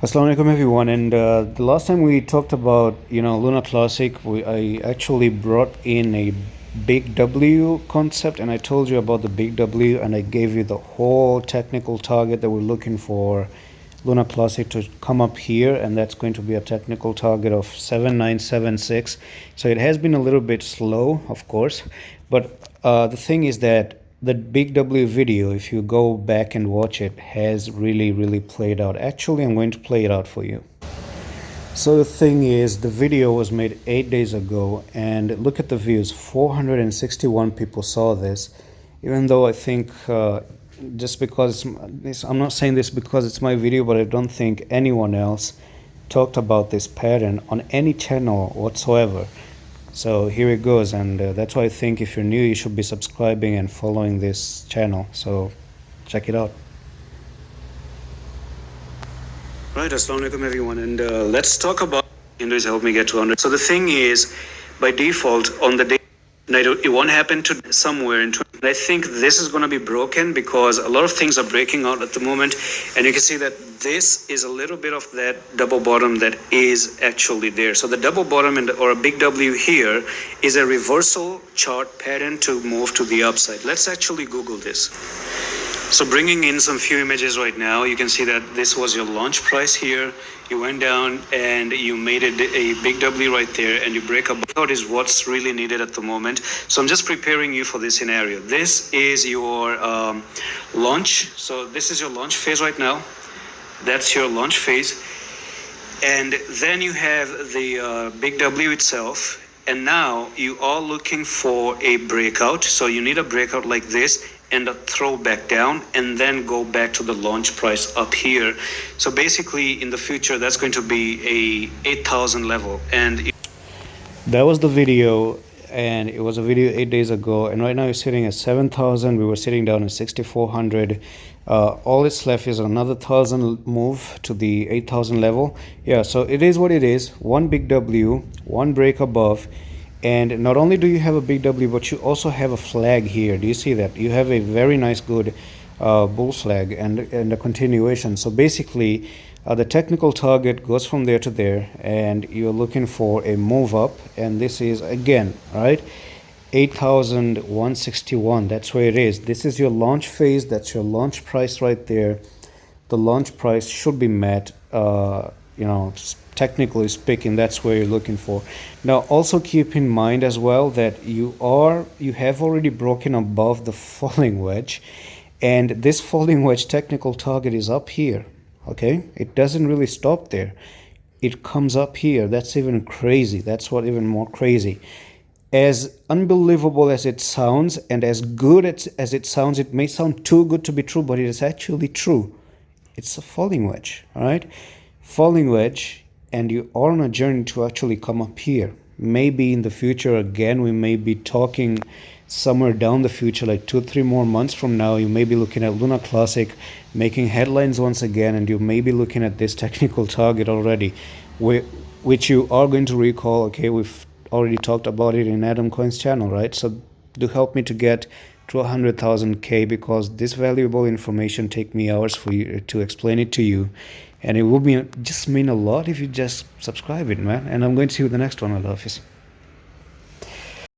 Assalamu alaikum everyone, and the last time we talked about Luna Classic, I actually brought in a big W concept, and I told you about the big W, and I gave you the whole technical target that we're looking for Luna Classic to come up here, and that's going to be a technical target of 7976. So it has been a little bit slow, of course, but the thing is that the big W video, if you go back and watch it, has really played out. Actually, I'm going to play it out for you. So the thing is, the video was made 8 days ago, and look at the views. 461 people saw this, even though I think just because I'm not saying this because it's my video, but I don't think anyone else talked about this pattern on any channel whatsoever. So here it goes, and that's why I think if you're new, you should be subscribing and following this channel. So check it out. Right, assalamu alaikum everyone, and let's talk about Hindus help me get to 100. So the thing is, by default, on the day it won't happen to somewhere in 20. And I think this is going to be broken because a lot of things are breaking out at the moment, and you can see that this is a little bit of that double bottom that is actually there. So the double bottom or a big W here is a reversal chart pattern to move to the upside. Let's actually Google this. So bringing in some few images right now, you can see that this was your launch price here. You went down and you made it a big W right there, and you break a breakout is what's really needed at the moment. So I'm just preparing you for this scenario. This is your launch. So this is your launch phase right now. That's your launch phase. And then you have the big W itself. And now you are looking for a breakout. So you need a breakout like this and a throw back down, and then go back to the launch price up here. So basically in the future, that's going to be a 8,000 level. And that was the video, and it was a video 8 days ago, and right now you're sitting at 7,000. We were sitting down at 6,400. All it's left is another 1,000 move to the 8,000 level. Yeah, so it is what it is. One big W, one break above. And not only do you have a big W, but you also have a flag here. Do you see that? You have a very nice good bull flag and a continuation. So basically, the technical target goes from there to there, and you're looking for a move up. And this is, again, right, 8,161. That's where it is. This is your launch phase. That's your launch price right there. The launch price should be met, technically speaking. That's where you're looking for. Now also keep in mind as well that you have already broken above the falling wedge, and this falling wedge technical target is up here. Okay, it doesn't really stop there, it comes up here. That's even crazy. That's what even more crazy. As unbelievable as it sounds, and as good as it sounds, it may sound too good to be true, but it is actually true. It's a falling wedge. All right, falling wedge, and you are on a journey to actually come up here. Maybe in the future, again, we may be talking somewhere down the future, like 2-3 more months from now, you may be looking at Luna Classic making headlines once again, and you may be looking at this technical target already, which you are going to recall. Okay, we've already talked about it in Adam Coin's channel, right? So do help me to get to 100,000K, because this valuable information take me hours for you to explain it to you, and it will just mean a lot if you just subscribe it, man. And I'm going to see you in the next one. I love you.